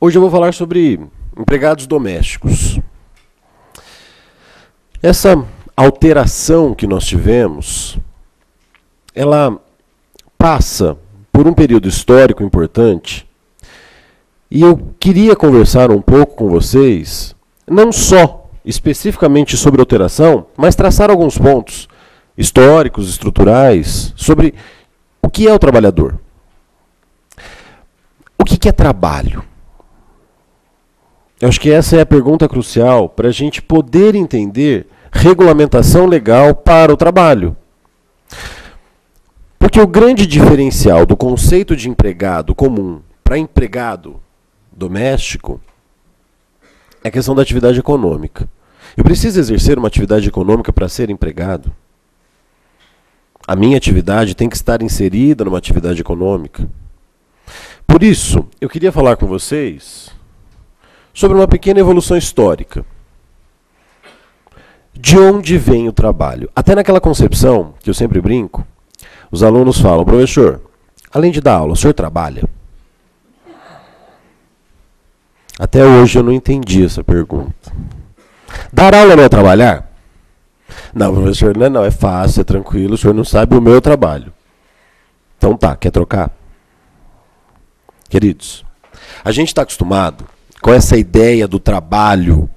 Hoje eu vou falar sobre empregados domésticos. Essa alteração que nós tivemos, ela passa por um período histórico importante e eu queria conversar um pouco com vocês, não só especificamente sobre alteração, mas traçar alguns pontos históricos, estruturais, sobre o que é o trabalhador. O que é trabalho? Eu acho que essa é a pergunta crucial para a gente poder entender regulamentação legal para o trabalho. Porque o grande diferencial do conceito de empregado comum para empregado doméstico é a questão da atividade econômica. Eu preciso exercer uma atividade econômica para ser empregado? A minha atividade tem que estar inserida numa atividade econômica? Por isso, eu queria falar com vocês sobre uma pequena evolução histórica. De onde vem o trabalho? Até naquela concepção, que eu sempre brinco, os alunos falam: professor, além de dar aula, o senhor trabalha? Até hoje eu não entendi essa pergunta. Dar aula não é trabalhar? Não, professor, não, é fácil, é tranquilo, o senhor não sabe o meu trabalho. Então tá, quer trocar? Queridos, a gente está acostumado com essa ideia do trabalho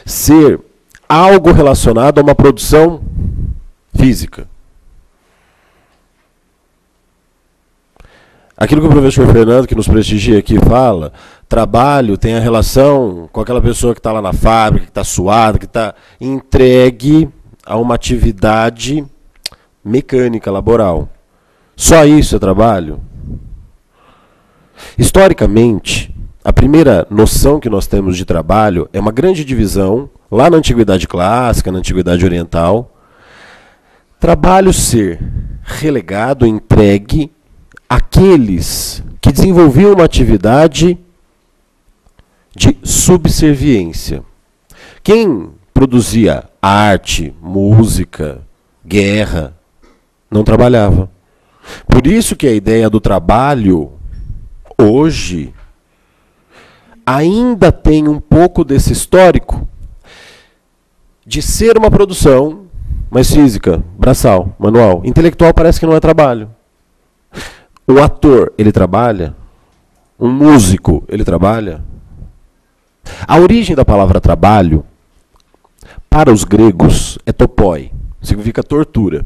ser algo relacionado a uma produção física. Aquilo que o professor Fernando, que nos prestigia aqui, fala, trabalho tem a relação com aquela pessoa que está lá na fábrica, que está suada, que está entregue a uma atividade mecânica, laboral. Só isso é trabalho? Historicamente, a primeira noção que nós temos de trabalho é uma grande divisão, lá na Antiguidade Clássica, na Antiguidade Oriental. Trabalho ser relegado, entregue àqueles que desenvolviam uma atividade de subserviência. Quem produzia arte, música, guerra, não trabalhava. Por isso que a ideia do trabalho hoje ainda tem um pouco desse histórico de ser uma produção mais física, braçal, manual. Intelectual parece que não é trabalho. Um ator, ele trabalha? Um músico, ele trabalha? A origem da palavra trabalho, para os gregos, é topoi, significa tortura.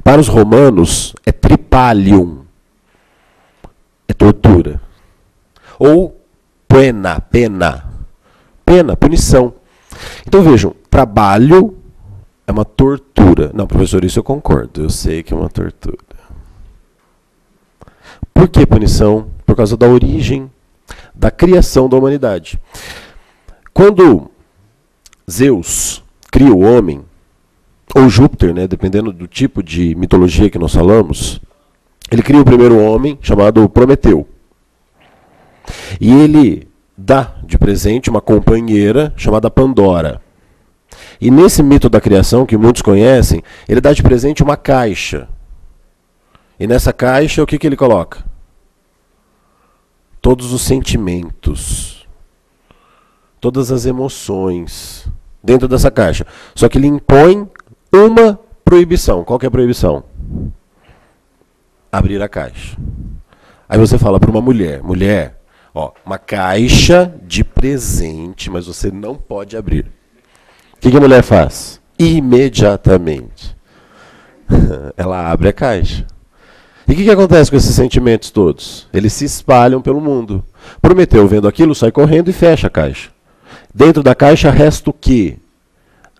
Para os romanos, é tripalium, é tortura. Ou pena, punição. Então vejam, trabalho é uma tortura. Não, professor, isso eu concordo, eu sei que é uma tortura. Por que punição? Por causa da origem da criação da humanidade. Quando Zeus cria o homem, ou Júpiter, né, dependendo do tipo de mitologia que nós falamos, ele cria o primeiro homem, chamado Prometeu. E ele dá de presente uma companheira chamada Pandora. E nesse mito da criação, que muitos conhecem, ele dá de presente uma caixa. E nessa caixa, o que ele coloca? Todos os sentimentos, todas as emoções dentro dessa caixa. Só que ele impõe uma proibição. Qual que é a proibição? Abrir a caixa. Aí você fala para uma mulher, ó, uma caixa de presente, mas você não pode abrir. O que a mulher faz? Imediatamente. Ela abre a caixa. E o que acontece com esses sentimentos todos? Eles se espalham pelo mundo. Prometeu, vendo aquilo, sai correndo e fecha a caixa. Dentro da caixa resta o quê?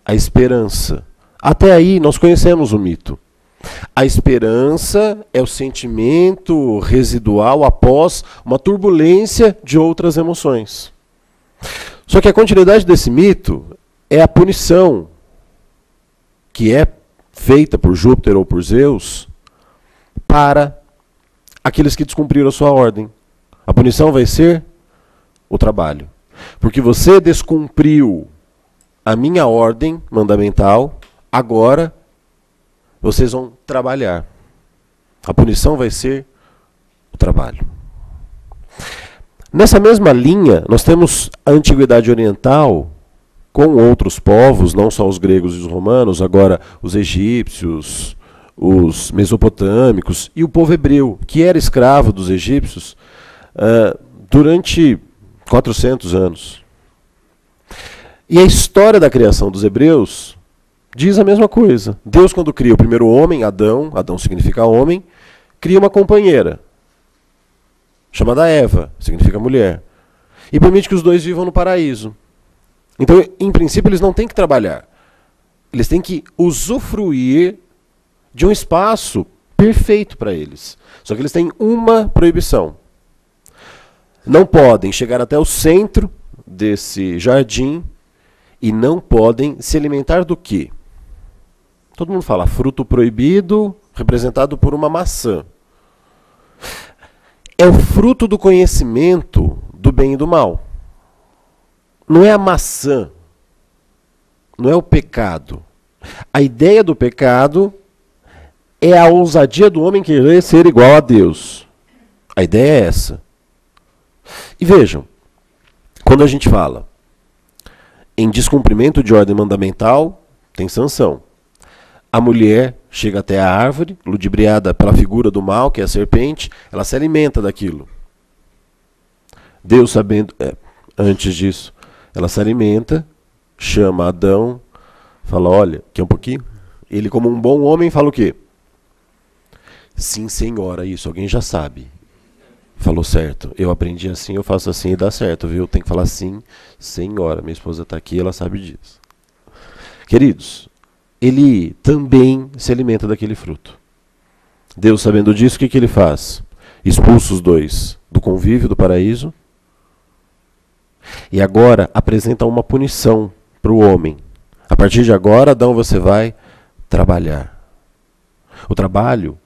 A esperança. Até aí nós conhecemos o mito. A esperança é o sentimento residual após uma turbulência de outras emoções. Só que a continuidade desse mito é a punição que é feita por Júpiter ou por Zeus para aqueles que descumpriram a sua ordem. A punição vai ser o trabalho. Porque você descumpriu a minha ordem mandamental, agora vocês vão trabalhar. A punição vai ser o trabalho. Nessa mesma linha, nós temos a Antiguidade Oriental com outros povos, não só os gregos e os romanos, agora os egípcios, os mesopotâmicos e o povo hebreu, que era escravo dos egípcios durante 400 anos. E a história da criação dos hebreus diz a mesma coisa. Deus, quando cria o primeiro homem, Adão significa homem, cria uma companheira, chamada Eva, significa mulher, e permite que os dois vivam no paraíso. Então, em princípio, eles não têm que trabalhar. Eles têm que usufruir de um espaço perfeito para eles. Só que eles têm uma proibição. Não podem chegar até o centro desse jardim e não podem se alimentar do quê? Todo mundo fala fruto proibido, representado por uma maçã. É o fruto do conhecimento do bem e do mal. Não é a maçã, não é o pecado. A ideia do pecado é a ousadia do homem querer ser igual a Deus. A ideia é essa. E vejam, quando a gente fala em descumprimento de ordem mandamental, tem sanção. A mulher chega até a árvore, ludibriada pela figura do mal, que é a serpente, ela se alimenta daquilo. Deus, sabendo, antes disso, ela se alimenta, chama Adão, fala, olha, quer um pouquinho? Ele, como um bom homem, fala o quê? Sim, senhora, isso, alguém já sabe. Falou certo. Eu aprendi assim, eu faço assim e dá certo, viu? Tem que falar sim, senhora. Minha esposa está aqui, ela sabe disso. Queridos, ele também se alimenta daquele fruto. Deus, sabendo disso, o que ele faz? Expulsa os dois do convívio do paraíso. E agora apresenta uma punição para o homem. A partir de agora, Adão, você vai trabalhar. O trabalho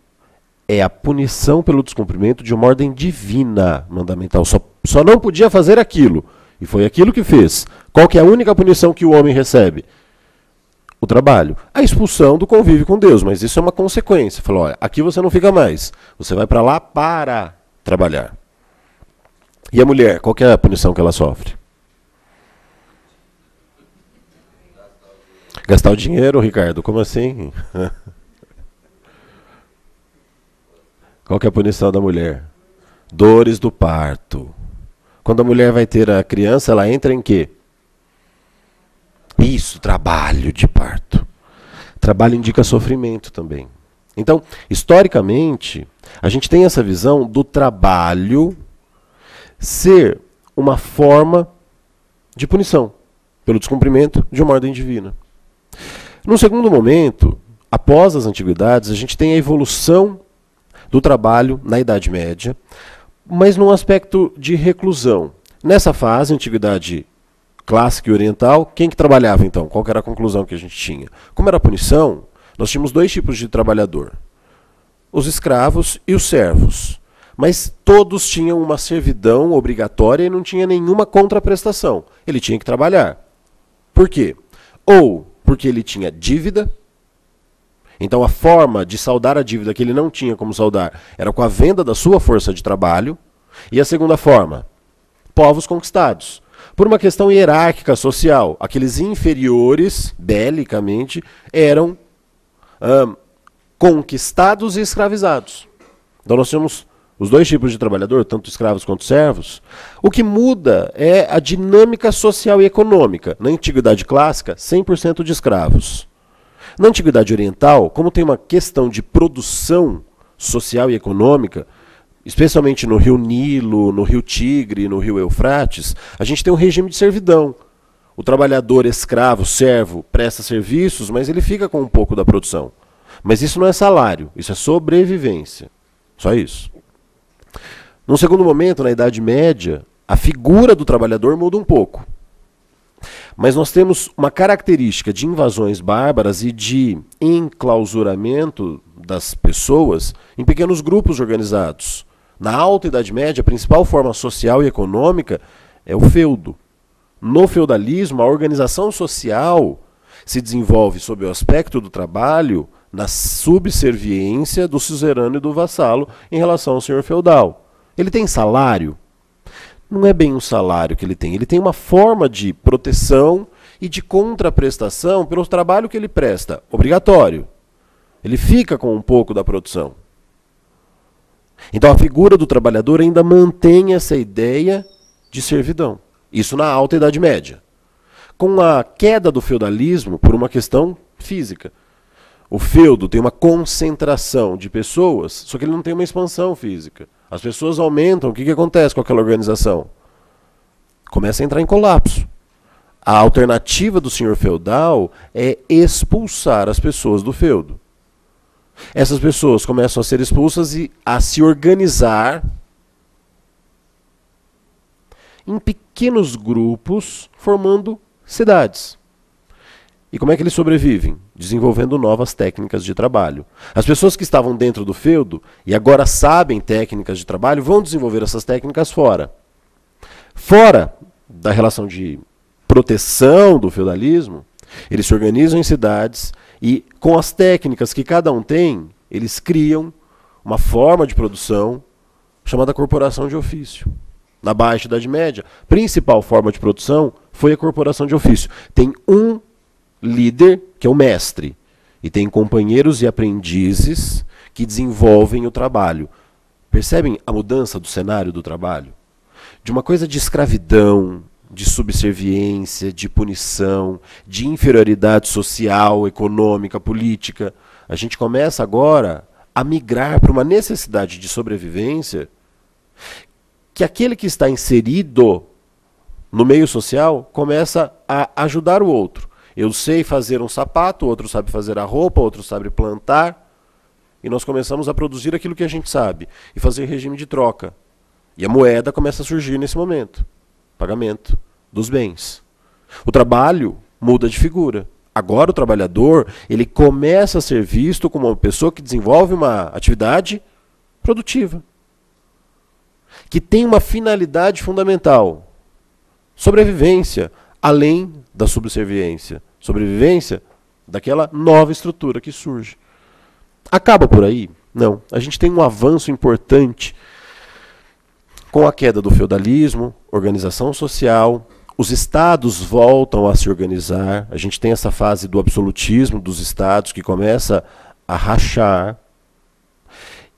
é a punição pelo descumprimento de uma ordem divina mandamental. Só não podia fazer aquilo. E foi aquilo que fez. Qual que é a única punição que o homem recebe? O trabalho. A expulsão do convívio com Deus. Mas isso é uma consequência. Falou, olha, aqui você não fica mais. Você vai para lá para trabalhar. E a mulher, qual que é a punição que ela sofre? Gastar o dinheiro, Ricardo? Como assim? Qual que é a punição da mulher? Dores do parto. Quando a mulher vai ter a criança, ela entra em quê? Isso, trabalho de parto. Trabalho indica sofrimento também. Então, historicamente, a gente tem essa visão do trabalho ser uma forma de punição pelo descumprimento de uma ordem divina. No segundo momento, após as antiguidades, a gente tem a evolução do trabalho na Idade Média, mas num aspecto de reclusão. Nessa fase, antiguidade clássica e oriental, quem que trabalhava então? Qual que era a conclusão que a gente tinha? Como era punição, nós tínhamos dois tipos de trabalhador. Os escravos e os servos. Mas todos tinham uma servidão obrigatória e não tinha nenhuma contraprestação. Ele tinha que trabalhar. Por quê? Ou porque ele tinha dívida. Então a forma de saldar a dívida que ele não tinha como saldar era com a venda da sua força de trabalho. E a segunda forma, povos conquistados. Por uma questão hierárquica social, aqueles inferiores, belicamente, eram conquistados e escravizados. Então nós temos os dois tipos de trabalhador, tanto escravos quanto servos. O que muda é a dinâmica social e econômica. Na Antiguidade Clássica, 100% de escravos. Na Antiguidade Oriental, como tem uma questão de produção social e econômica, especialmente no Rio Nilo, no Rio Tigre, no Rio Eufrates, a gente tem um regime de servidão. O trabalhador escravo, servo, presta serviços, mas ele fica com um pouco da produção. Mas isso não é salário, isso é sobrevivência. Só isso. Num segundo momento, na Idade Média, a figura do trabalhador muda um pouco. Mas nós temos uma característica de invasões bárbaras e de enclausuramento das pessoas em pequenos grupos organizados. Na Alta Idade Média, a principal forma social e econômica é o feudo. No feudalismo, a organização social se desenvolve sob o aspecto do trabalho na subserviência do suzerano e do vassalo em relação ao senhor feudal. Ele tem salário? não é bem um salário que ele tem uma forma de proteção e de contraprestação pelo trabalho que ele presta, obrigatório. Ele fica com um pouco da produção. Então a figura do trabalhador ainda mantém essa ideia de servidão. Isso na Alta Idade Média. Com a queda do feudalismo, por uma questão física. O feudo tem uma concentração de pessoas, só que ele não tem uma expansão física. As pessoas aumentam, o que acontece com aquela organização? Começa a entrar em colapso. A alternativa do senhor feudal é expulsar as pessoas do feudo. Essas pessoas começam a ser expulsas e a se organizar em pequenos grupos, formando cidades. E como é que eles sobrevivem? Desenvolvendo novas técnicas de trabalho. As pessoas que estavam dentro do feudo e agora sabem técnicas de trabalho vão desenvolver essas técnicas fora. Fora da relação de proteção do feudalismo, eles se organizam em cidades e, com as técnicas que cada um tem, eles criam uma forma de produção chamada corporação de ofício. Na Baixa Idade Média, a principal forma de produção foi a corporação de ofício. Tem um líder, que é o mestre, e tem companheiros e aprendizes que desenvolvem o trabalho. Percebem a mudança do cenário do trabalho? De uma coisa de escravidão, de subserviência, de punição, de inferioridade social, econômica, política. A gente começa agora a migrar para uma necessidade de sobrevivência que aquele que está inserido no meio social começa a ajudar o outro. Eu sei fazer um sapato, o outro sabe fazer a roupa, o outro sabe plantar. E nós começamos a produzir aquilo que a gente sabe e fazer regime de troca. E a moeda começa a surgir nesse momento. Pagamento dos bens. O trabalho muda de figura. Agora o trabalhador, ele começa a ser visto como uma pessoa que desenvolve uma atividade produtiva. Que tem uma finalidade fundamental. Sobrevivência, além da subserviência. Sobrevivência daquela nova estrutura que surge. Acaba por aí? Não. A gente tem um avanço importante com a queda do feudalismo, organização social, os estados voltam a se organizar, a gente tem essa fase do absolutismo dos estados que começa a rachar,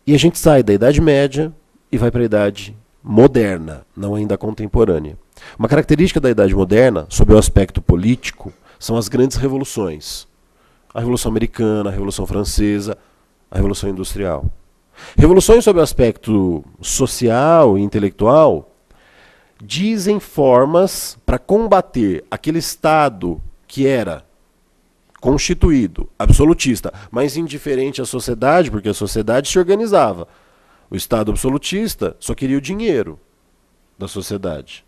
e a gente sai da Idade Média e vai para a Idade Moderna, não ainda contemporânea. Uma característica da Idade Moderna, sob o aspecto político, são as grandes revoluções. A Revolução Americana, a Revolução Francesa, a Revolução Industrial. Revoluções sob o aspecto social e intelectual dizem formas para combater aquele Estado que era constituído, absolutista, mas indiferente à sociedade, porque a sociedade se organizava. O Estado absolutista só queria o dinheiro da sociedade.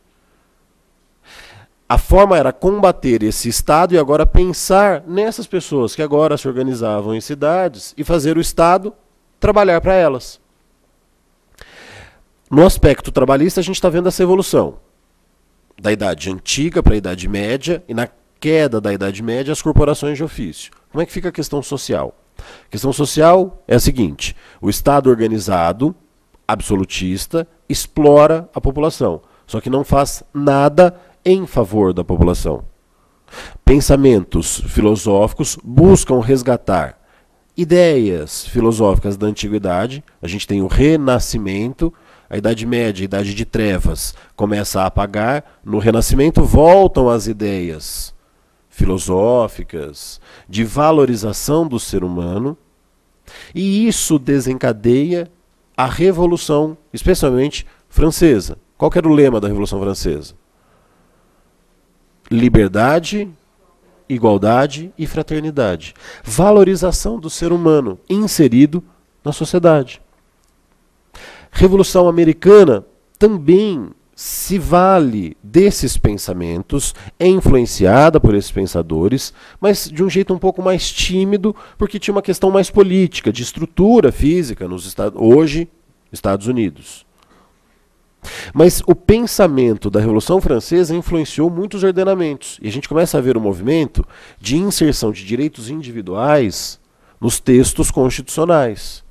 A forma era combater esse Estado e agora pensar nessas pessoas que agora se organizavam em cidades e fazer o Estado trabalhar para elas. No aspecto trabalhista, a gente está vendo essa evolução. Da Idade Antiga para a Idade Média, e na queda da Idade Média, as corporações de ofício. Como é que fica a questão social? A questão social é a seguinte: o Estado organizado, absolutista, explora a população, só que não faz nada em favor da população. Pensamentos filosóficos buscam resgatar ideias filosóficas da antiguidade. A gente tem o Renascimento, a Idade Média, a Idade de Trevas começa a apagar. No Renascimento voltam as ideias filosóficas de valorização do ser humano, e isso desencadeia a Revolução, especialmente francesa. Qual que era o lema da Revolução Francesa? Liberdade, igualdade e fraternidade. Valorização do ser humano inserido na sociedade. Revolução Americana também se vale desses pensamentos, é influenciada por esses pensadores, mas de um jeito um pouco mais tímido, porque tinha uma questão mais política, de estrutura física nos hoje, Estados Unidos. Mas o pensamento da Revolução Francesa influenciou muitos ordenamentos. E a gente começa a ver um movimento de inserção de direitos individuais nos textos constitucionais.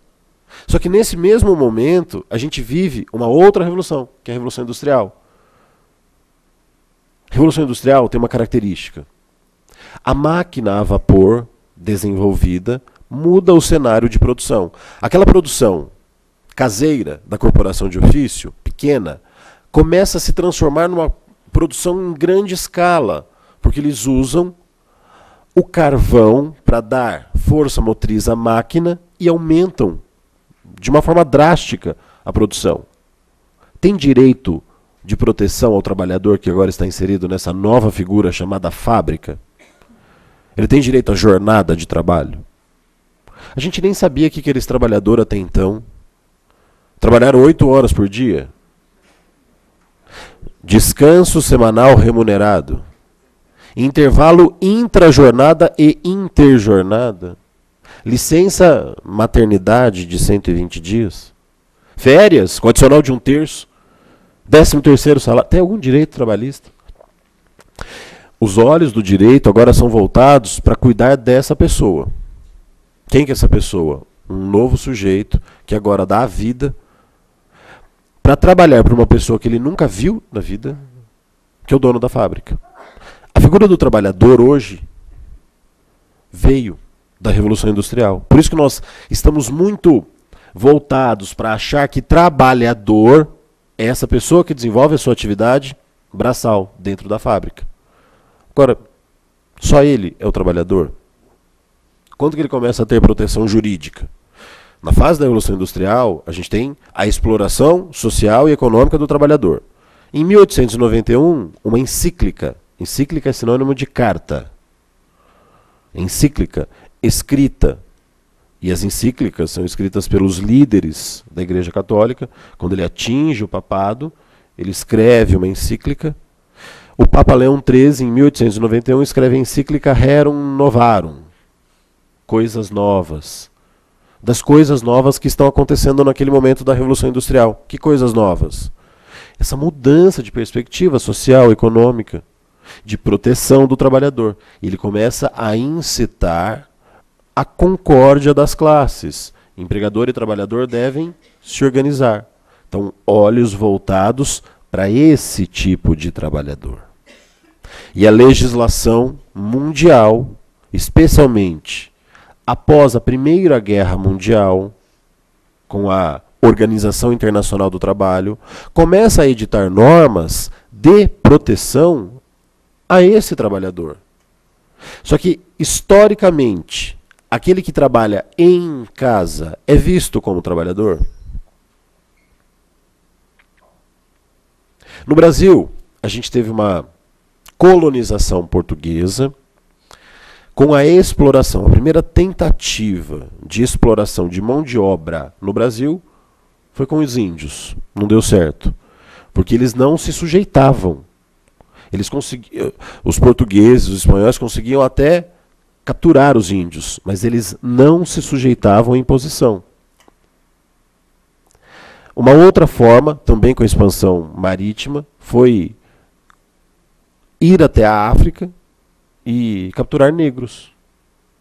Só que nesse mesmo momento, a gente vive uma outra revolução, que é a Revolução Industrial. Revolução Industrial tem uma característica. A máquina a vapor desenvolvida muda o cenário de produção. Aquela produção caseira da corporação de ofício, pequena, começa a se transformar numa produção em grande escala, porque eles usam o carvão para dar força motriz à máquina e aumentam de uma forma drástica a produção. Tem direito de proteção ao trabalhador que agora está inserido nessa nova figura chamada fábrica? Ele tem direito à jornada de trabalho? A gente nem sabia que aqueles trabalhadores até então trabalharam 8 horas por dia. Descanso semanal remunerado. Intervalo intrajornada e interjornada. Licença maternidade de 120 dias. Férias, com adicional de 1/3. 13º salário. Tem algum direito trabalhista? Os olhos do direito agora são voltados para cuidar dessa pessoa. Quem que é essa pessoa? Um novo sujeito que agora dá a vida para trabalhar para uma pessoa que ele nunca viu na vida, que é o dono da fábrica. A figura do trabalhador hoje veio da Revolução Industrial. Por isso que nós estamos muito voltados para achar que trabalhador é essa pessoa que desenvolve a sua atividade braçal dentro da fábrica. Agora, só ele é o trabalhador? Quando que ele começa a ter proteção jurídica? Na fase da Revolução Industrial, a gente tem a exploração social e econômica do trabalhador. Em 1891, uma encíclica é sinônimo de carta. Encíclica, escrita. E as encíclicas são escritas pelos líderes da Igreja Católica. Quando ele atinge o papado, ele escreve uma encíclica. O Papa Leão XIII, em 1891, escreve a encíclica Rerum Novarum. Coisas novas. Das coisas novas que estão acontecendo naquele momento da Revolução Industrial. Que coisas novas? Essa mudança de perspectiva social, econômica, de proteção do trabalhador. E ele começa a incitar a concórdia das classes. Empregador e trabalhador devem se organizar. Então, olhos voltados para esse tipo de trabalhador. E a legislação mundial, especialmente após a Primeira Guerra Mundial, com a Organização Internacional do Trabalho, começa a editar normas de proteção a esse trabalhador. Só que, historicamente, aquele que trabalha em casa é visto como trabalhador? No Brasil, a gente teve uma colonização portuguesa com a exploração. A primeira tentativa de exploração de mão de obra no Brasil foi com os índios. Não deu certo. Porque eles não se sujeitavam. Os portugueses, os espanhóis conseguiam até capturar os índios, mas eles não se sujeitavam à imposição. Uma outra forma, também com a expansão marítima, foi ir até a África e capturar negros.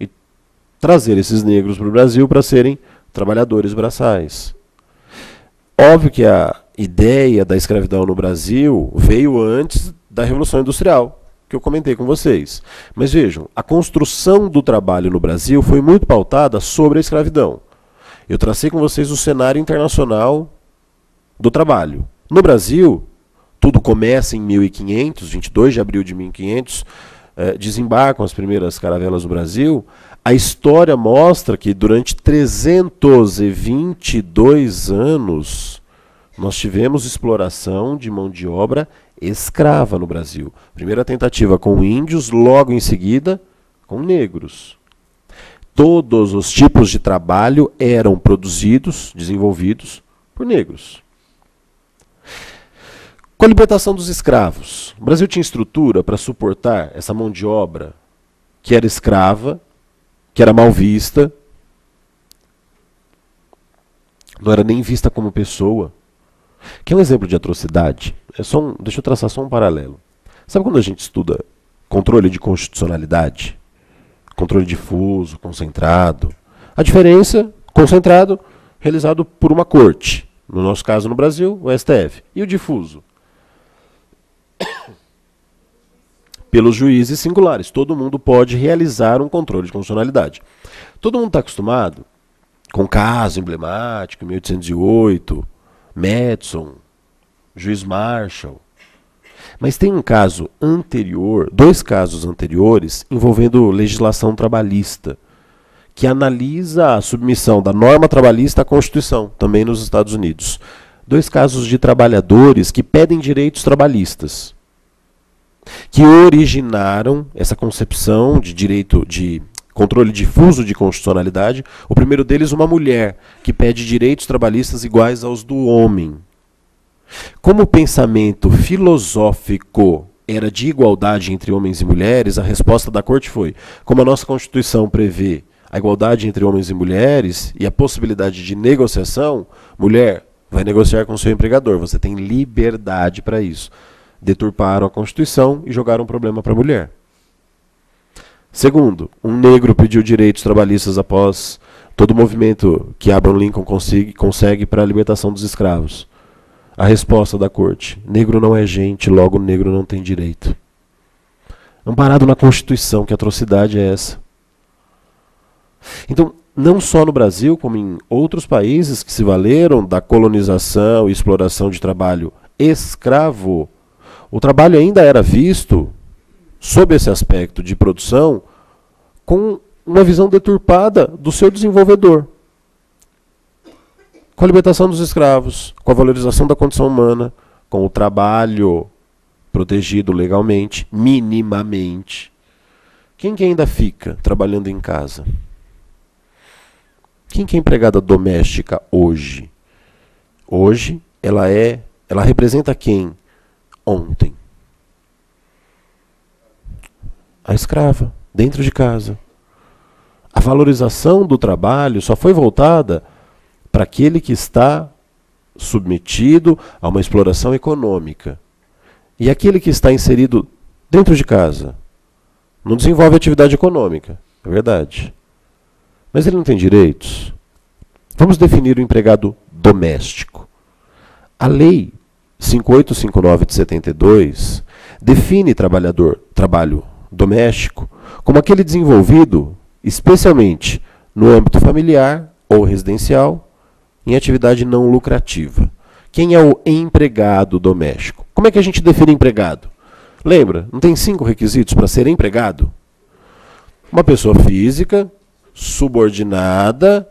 E trazer esses negros para o Brasil para serem trabalhadores braçais. Óbvio que a ideia da escravidão no Brasil veio antes da Revolução Industrial, que eu comentei com vocês. Mas vejam, a construção do trabalho no Brasil foi muito pautada sobre a escravidão. Eu tracei com vocês o cenário internacional do trabalho. No Brasil, tudo começa em 1500, 22 de abril de 1500, desembarcam as primeiras caravelas no Brasil. A história mostra que durante 322 anos nós tivemos exploração de mão de obra escrava no Brasil. Primeira tentativa com índios, logo em seguida com negros. Todos os tipos de trabalho eram produzidos, desenvolvidos por negros. Com a libertação dos escravos, o Brasil tinha estrutura para suportar essa mão de obra que era escrava, que era mal vista, não era nem vista como pessoa. Que é um exemplo de atrocidade. Deixa eu traçar só um paralelo. Sabe quando a gente estuda controle de constitucionalidade? Controle difuso, concentrado. A diferença, concentrado, realizado por uma corte. No nosso caso, no Brasil, o STF. E o difuso? pelos juízes singulares. Todo mundo pode realizar um controle de constitucionalidade. Todo mundo está acostumado com caso emblemático, 1808, Madison, juiz Marshall. Mas tem um caso anterior, dois casos anteriores, envolvendo legislação trabalhista, que analisa a submissão da norma trabalhista à Constituição, também nos Estados Unidos. Dois casos de trabalhadores que pedem direitos trabalhistas, que originaram essa concepção de direito de controle difuso de constitucionalidade. O primeiro deles, uma mulher que pede direitos trabalhistas iguais aos do homem. Como o pensamento filosófico era de igualdade entre homens e mulheres, a resposta da corte foi: como a nossa Constituição prevê a igualdade entre homens e mulheres e a possibilidade de negociação, mulher, vai negociar com seu empregador, você tem liberdade para isso. Deturparam a Constituição e jogaram um problema para a mulher. Segundo, um negro pediu direitos trabalhistas após todo o movimento que Abraham Lincoln consegue para a libertação dos escravos. A resposta da corte: negro não é gente, logo negro não tem direito. Amparado na Constituição, que atrocidade é essa? Então, não só no Brasil, como em outros países que se valeram da colonização e exploração de trabalho escravo, o trabalho ainda era visto, sob esse aspecto de produção, com uma visão deturpada do seu desenvolvedor. Com a libertação dos escravos, com a valorização da condição humana, com o trabalho protegido legalmente, minimamente. Quem que ainda fica trabalhando em casa? Quem que é empregada doméstica hoje? Hoje, ela representa quem? Ontem. A escrava, dentro de casa. A valorização do trabalho só foi voltada para aquele que está submetido a uma exploração econômica. E aquele que está inserido dentro de casa não desenvolve atividade econômica, é verdade. Mas ele não tem direitos. Vamos definir o empregado doméstico. A Lei 5859 de 72 define trabalho doméstico como aquele desenvolvido especialmente no âmbito familiar ou residencial, em atividade não lucrativa. Quem é o empregado doméstico? Como é que a gente define empregado? Lembra, não tem 5 requisitos para ser empregado? Uma pessoa física, subordinada,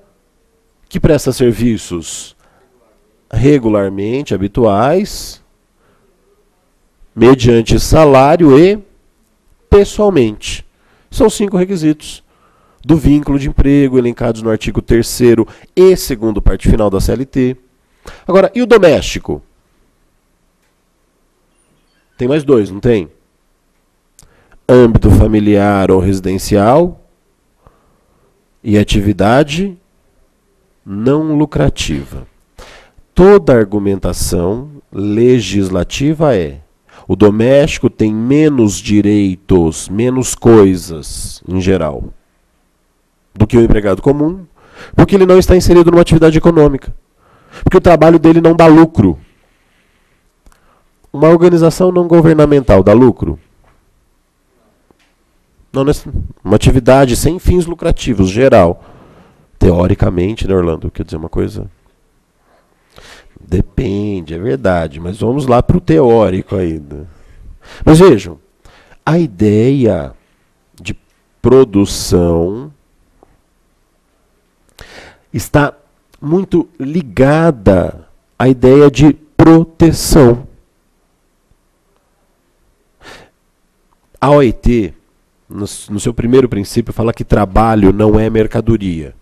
que presta serviços regularmente, habituais, mediante salário e pessoalmente. São 5 requisitos do vínculo de emprego, elencados no artigo 3º e 2º parte final da CLT. Agora, e o doméstico? Tem mais 2, não tem? Âmbito familiar ou residencial e atividade não lucrativa. Toda argumentação legislativa é: o doméstico tem menos direitos, menos coisas, em geral, do que o empregado comum, porque ele não está inserido numa atividade econômica. Porque o trabalho dele não dá lucro. Uma organização não governamental dá lucro? Não, uma atividade sem fins lucrativos, geral. Teoricamente, né, Orlando? Quer dizer uma coisa? Depende, é verdade. Mas vamos lá para o teórico ainda. Mas vejam, a ideia de produção está muito ligada à ideia de proteção. A OIT, no seu primeiro princípio, fala que trabalho não é mercadoria.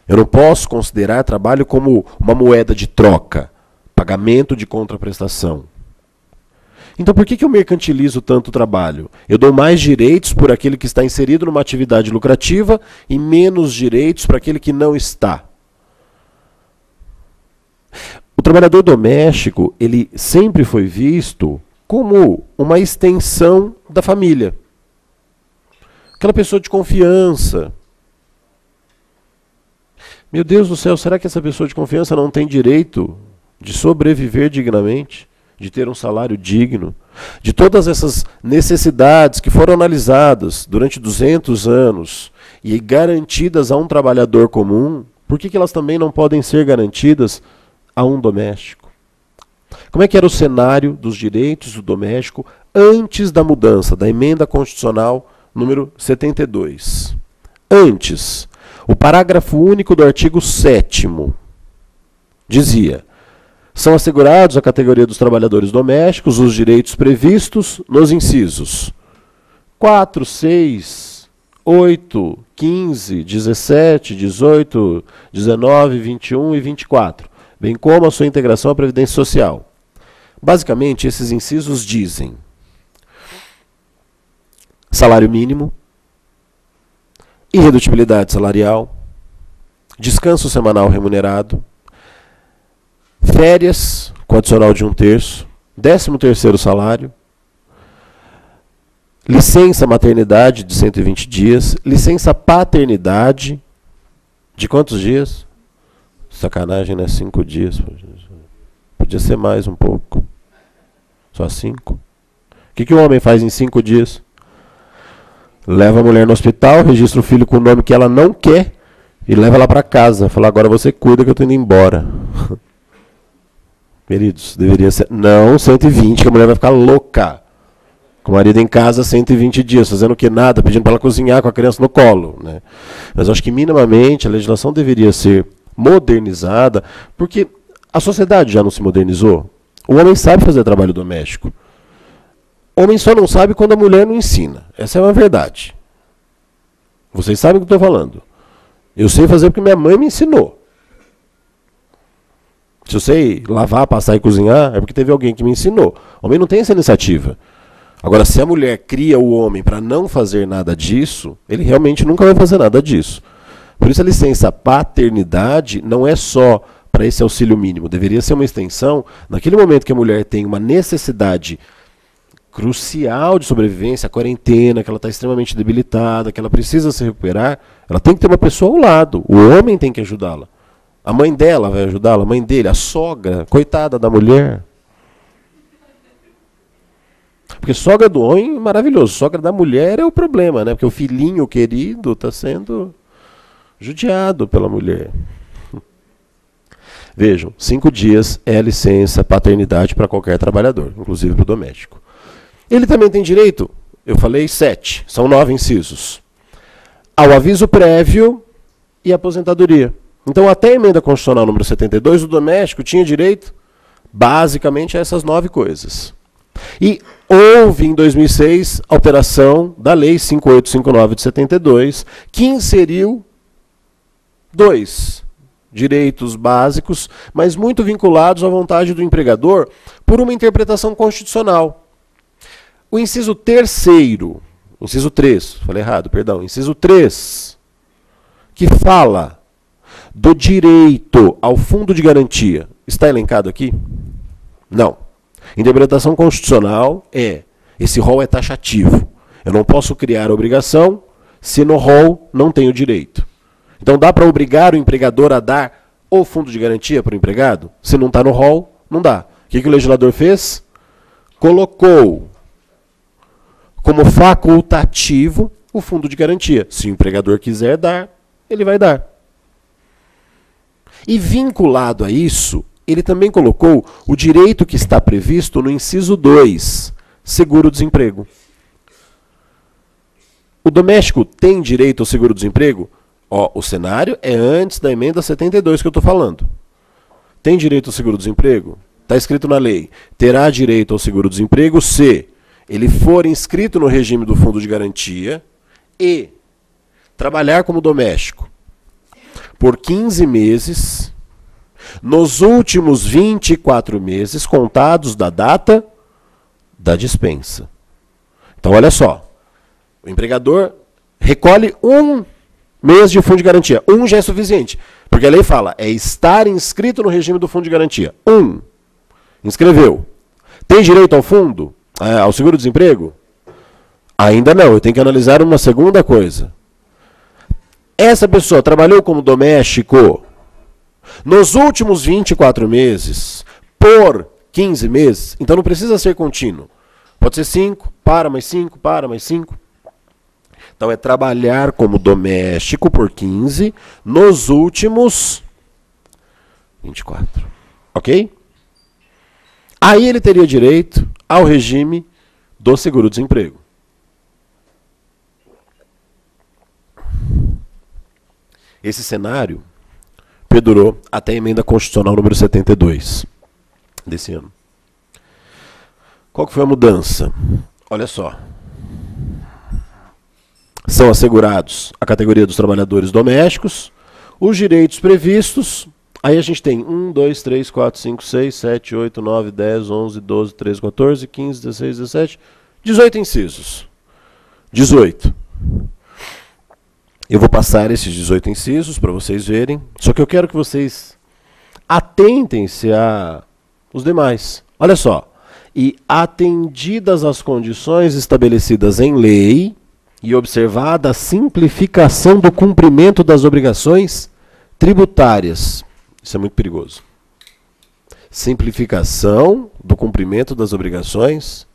Eu não posso considerar trabalho como uma moeda de troca, pagamento de contraprestação. Então por que eu mercantilizo tanto o trabalho? Eu dou mais direitos por aquele que está inserido numa atividade lucrativa e menos direitos para aquele que não está. O trabalhador doméstico, ele sempre foi visto como uma extensão da família. Aquela pessoa de confiança. Meu Deus do céu, será que essa pessoa de confiança não tem direito de sobreviver dignamente? De ter um salário digno? de todas essas necessidades que foram analisadas durante 200 anos e garantidas a um trabalhador comum, por que elas também não podem ser garantidas a um doméstico? Como é que era o cenário dos direitos do doméstico antes da mudança, da emenda constitucional número 72? Antes, o parágrafo único do artigo 7º dizia: são assegurados à categoria dos trabalhadores domésticos os direitos previstos nos incisos 4, 6, 8, 15, 17, 18, 19, 21 e 24, bem como a sua integração à Previdência Social. Basicamente, esses incisos dizem salário mínimo, irredutibilidade salarial, descanso semanal remunerado, férias com adicional de 1/3, 13º salário, licença maternidade de 120 dias, licença paternidade de quantos dias? Sacanagem, né? 5 dias. Podia ser mais um pouco. Só 5. O que o homem faz em 5 dias? Leva a mulher no hospital, registra o filho com o nome que ela não quer e leva ela para casa. Fala, agora você cuida que eu estou indo embora. Queridos, deveria ser... Não, 120, que a mulher vai ficar louca. Com o marido em casa, 120 dias, fazendo o que? Nada, pedindo para ela cozinhar com a criança no colo. Né? Mas eu acho que minimamente a legislação deveria ser modernizada, porque a sociedade já não se modernizou. O homem sabe fazer trabalho doméstico. O homem só não sabe quando a mulher não ensina. Essa é uma verdade. Vocês sabem o que eu estou falando. Eu sei fazer porque minha mãe me ensinou. Se eu sei lavar, passar e cozinhar, é porque teve alguém que me ensinou. O homem não tem essa iniciativa. Agora, se a mulher cria o homem para não fazer nada disso, ele realmente nunca vai fazer nada disso. Por isso a licença paternidade não é só para esse auxílio mínimo. Deveria ser uma extensão, naquele momento que a mulher tem uma necessidade crucial de sobrevivência, a quarentena, que ela está extremamente debilitada, que ela precisa se recuperar, ela tem que ter uma pessoa ao lado. O homem tem que ajudá-la. A mãe dela vai ajudá-la, a mãe dele, a sogra, coitada da mulher. Porque sogra do homem é maravilhoso, sogra da mulher é o problema, né? Porque o filhinho querido está sendo judiado pela mulher. Vejam, 5 dias é a licença paternidade para qualquer trabalhador, inclusive para o doméstico. Ele também tem direito, eu falei 7, são 9 incisos, ao aviso prévio e aposentadoria. Então, até a emenda constitucional número 72, o doméstico tinha direito, basicamente, a essas 9 coisas. E houve, em 2006, alteração da Lei 5859 de 72, que inseriu 2 direitos básicos, mas muito vinculados à vontade do empregador por uma interpretação constitucional. O inciso 3º, inciso 3, falei errado, perdão, inciso 3, que fala do direito ao fundo de garantia, está elencado aqui? Não. Interpretação constitucional esse rol é taxativo. Eu não posso criar obrigação se no rol não tenho direito. Então dá para obrigar o empregador a dar o fundo de garantia para o empregado? Se não está no rol, não dá. O que o legislador fez? Colocou como facultativo o fundo de garantia. Se o empregador quiser dar, ele vai dar. E vinculado a isso, ele também colocou o direito que está previsto no inciso 2, seguro-desemprego. O doméstico tem direito ao seguro-desemprego? O cenário é antes da emenda 72 que eu estou falando. Tem direito ao seguro-desemprego? Está escrito na lei. Terá direito ao seguro-desemprego se ele for inscrito no regime do fundo de garantia e trabalhar como doméstico por 15 meses, nos últimos 24 meses, contados da data da dispensa. Então, olha só. O empregador recolhe 1 mês de fundo de garantia. 1 já é suficiente. Porque a lei fala, é estar inscrito no regime do fundo de garantia. 1. Inscreveu. Tem direito ao fundo? Ao seguro-desemprego? Ainda não. Eu tenho que analisar uma segunda coisa. Essa pessoa trabalhou como doméstico nos últimos 24 meses, por 15 meses, então não precisa ser contínuo. Pode ser 5, para mais 5, para mais 5. Então é trabalhar como doméstico por 15 nos últimos 24. Ok? Aí ele teria direito ao regime do seguro-desemprego. Esse cenário perdurou até a emenda constitucional número 72 desse ano. Qual que foi a mudança? Olha só. São assegurados a categoria dos trabalhadores domésticos, os direitos previstos. Aí a gente tem 1, 2, 3, 4, 5, 6, 7, 8, 9, 10, 11, 12, 13, 14, 15, 16, 17, 18 incisos. 18. Eu vou passar esses 18 incisos para vocês verem, só que eu quero que vocês atentem-se a os demais. Olha só. E atendidas as condições estabelecidas em lei e observada a simplificação do cumprimento das obrigações tributárias. Isso é muito perigoso. Simplificação do cumprimento das obrigações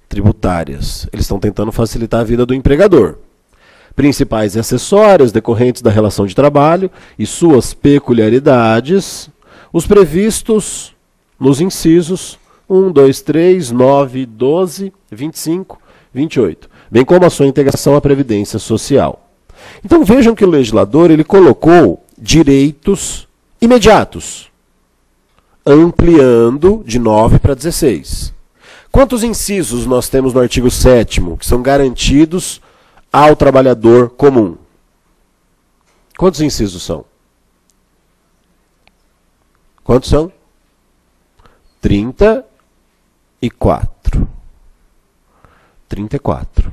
tributárias. Eles estão tentando facilitar a vida do empregador. Principais e acessórias decorrentes da relação de trabalho e suas peculiaridades, os previstos nos incisos 1, 2, 3, 9, 12, 25, 28, bem como a sua integração à Previdência Social. Então vejam que o legislador ele colocou direitos imediatos, ampliando de 9 para 16. Quantos incisos nós temos no artigo 7º que são garantidos ao trabalhador comum? Quantos incisos são? Quantos são? 34. 34.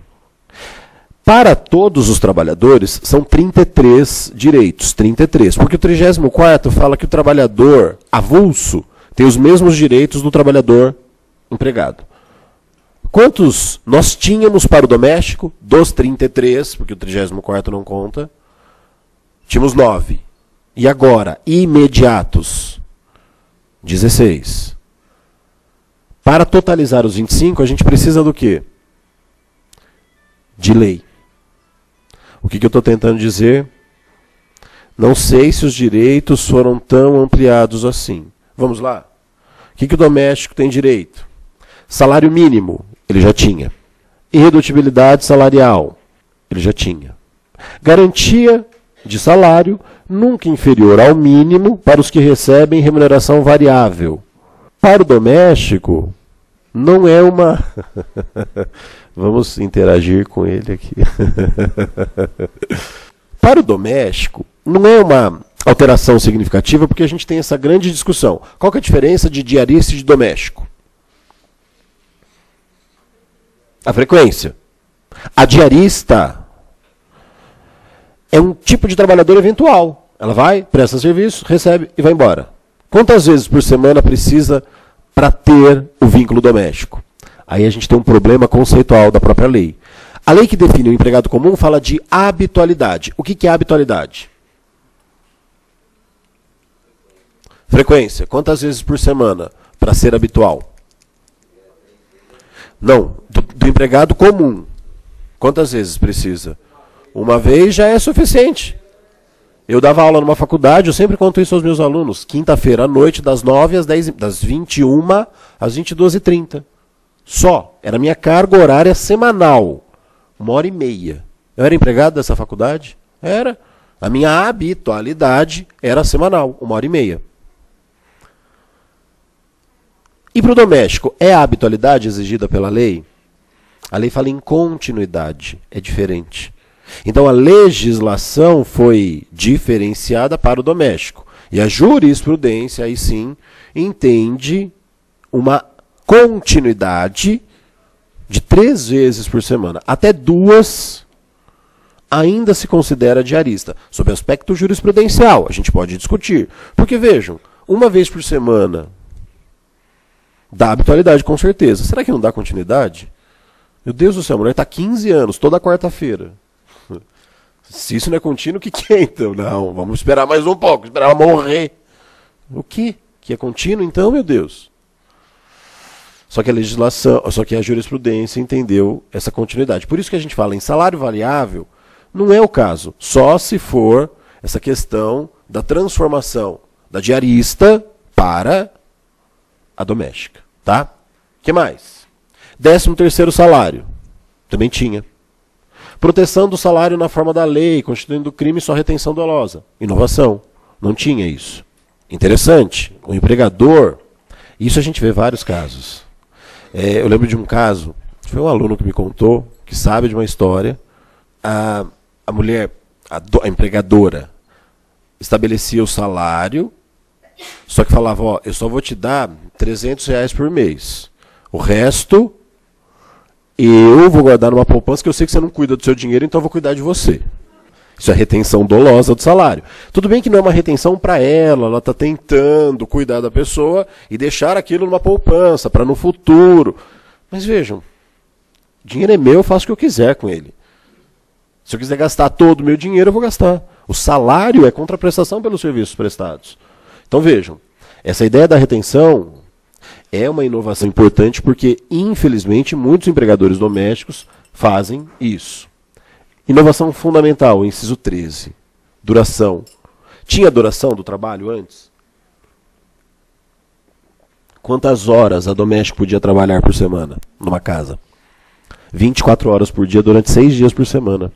Para todos os trabalhadores, são 33 direitos. 33. Porque o 34º fala que o trabalhador avulso tem os mesmos direitos do trabalhador empregado. Quantos nós tínhamos para o doméstico? Dos 33, porque o 34º não conta. Tínhamos 9. E agora, imediatos? 16. Para totalizar os 25, a gente precisa do quê? De lei. O que eu estou tentando dizer? Não sei se os direitos foram tão ampliados assim. Vamos lá? O que o doméstico tem direito? Salário mínimo, ele já tinha. Irredutibilidade salarial, ele já tinha. Garantia de salário nunca inferior ao mínimo para os que recebem remuneração variável. Para o doméstico, não é uma... Vamos interagir com ele aqui. Para o doméstico, não é uma alteração significativa, porque a gente tem essa grande discussão. Qual que é a diferença de diarista e de doméstico? A frequência. A diarista é um tipo de trabalhador eventual. Ela vai, presta serviço, recebe e vai embora. Quantas vezes por semana precisa para ter o vínculo doméstico? Aí a gente tem um problema conceitual da própria lei. A lei que define o empregado comum fala de habitualidade. O que é habitualidade? Frequência. Quantas vezes por semana para ser habitual? Não, do empregado comum. Quantas vezes precisa? Uma vez já é suficiente. Eu dava aula numa faculdade, eu sempre conto isso aos meus alunos. Quinta-feira à noite, das 9 às 10, das 21 às 22h30. Só. Era a minha carga horária semanal. 1h30. Eu era empregado dessa faculdade? Era. A minha habitualidade era semanal, 1h30. E para o doméstico, é a habitualidade exigida pela lei? A lei fala em continuidade, é diferente. Então a legislação foi diferenciada para o doméstico. E a jurisprudência, aí sim, entende uma continuidade de 3 vezes por semana. Até 2 ainda se considera diarista. Sob aspecto jurisprudencial, a gente pode discutir. Porque vejam, 1 vez por semana dá habitualidade com certeza. Será que não dá continuidade? Meu Deus do céu, a mulher está 15 anos, toda quarta-feira. Se isso não é contínuo, o que é então? Não, vamos esperar mais um pouco, esperar ela morrer. O quê? Que é contínuo então, meu Deus? Só que a legislação, só que a jurisprudência entendeu essa continuidade. Por isso que a gente fala em salário variável, não é o caso. Só se for essa questão da transformação da diarista para a doméstica. Tá? O que mais? 13º salário. Também tinha. Proteção do salário na forma da lei, constituindo crime só retenção dolosa. Inovação. Não tinha isso. Interessante. O empregador, isso a gente vê vários casos. Eu lembro de um caso, foi um aluno que me contou, que sabe de uma história. A mulher, a empregadora, estabelecia o salário, só que falava, ó, eu só vou te dar R$300 por mês. O resto, eu vou guardar numa poupança que eu sei que você não cuida do seu dinheiro, então eu vou cuidar de você. Isso é retenção dolosa do salário. Tudo bem que não é uma retenção para ela está tentando cuidar da pessoa e deixar aquilo numa poupança, para no futuro. Mas vejam, o dinheiro é meu, eu faço o que eu quiser com ele. Se eu quiser gastar todo o meu dinheiro, eu vou gastar. O salário é contraprestação pelos serviços prestados. Então vejam, essa ideia da retenção é uma inovação importante porque, infelizmente, muitos empregadores domésticos fazem isso. Inovação fundamental, inciso 13. Duração. Tinha duração do trabalho antes? Quantas horas a doméstica podia trabalhar por semana numa casa? 24 horas por dia durante 6 dias por semana.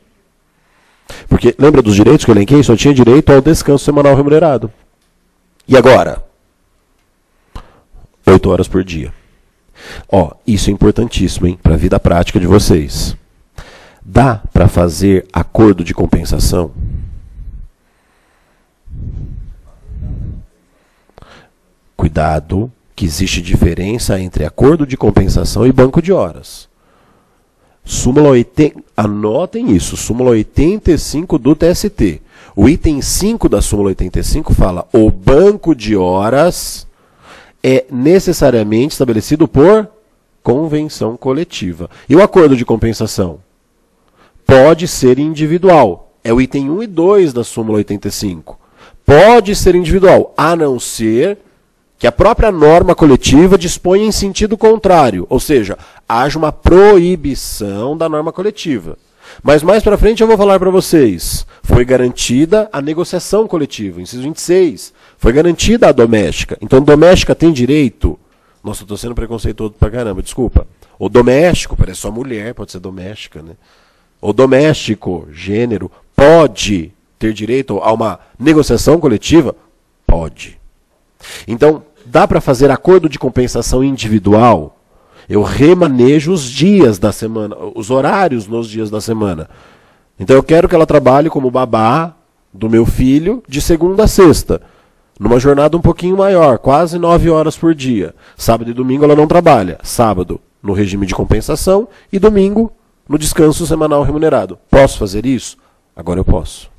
Porque, lembra dos direitos que eu elenquei? Só tinha direito ao descanso semanal remunerado. E agora? 8 horas por dia. Ó, isso é importantíssimo, hein, para a vida prática de vocês. Dá para fazer acordo de compensação? Cuidado, que existe diferença entre acordo de compensação e banco de horas. Súmula 80, anotem isso, súmula 85 do TST. O item 5 da súmula 85 fala: o banco de horas é necessariamente estabelecido por convenção coletiva. E o acordo de compensação? Pode ser individual. É o item 1 e 2 da súmula 85. Pode ser individual, a não ser que a própria norma coletiva disponha em sentido contrário, ou seja, haja uma proibição da norma coletiva. Mas mais para frente eu vou falar para vocês. Foi garantida a negociação coletiva, inciso 26. Foi garantida a doméstica. Então, doméstica tem direito... Nossa, eu estou sendo preconceituoso pra caramba, desculpa. O doméstico, parece só mulher, pode ser doméstica, né? O doméstico, gênero, pode ter direito a uma negociação coletiva? Pode. Então, dá para fazer acordo de compensação individual? Eu remanejo os dias da semana, os horários nos dias da semana. Então, eu quero que ela trabalhe como babá do meu filho de segunda a sexta, numa jornada um pouquinho maior, quase 9 horas por dia. Sábado e domingo ela não trabalha. Sábado no regime de compensação e domingo no descanso semanal remunerado. Posso fazer isso? Agora eu posso.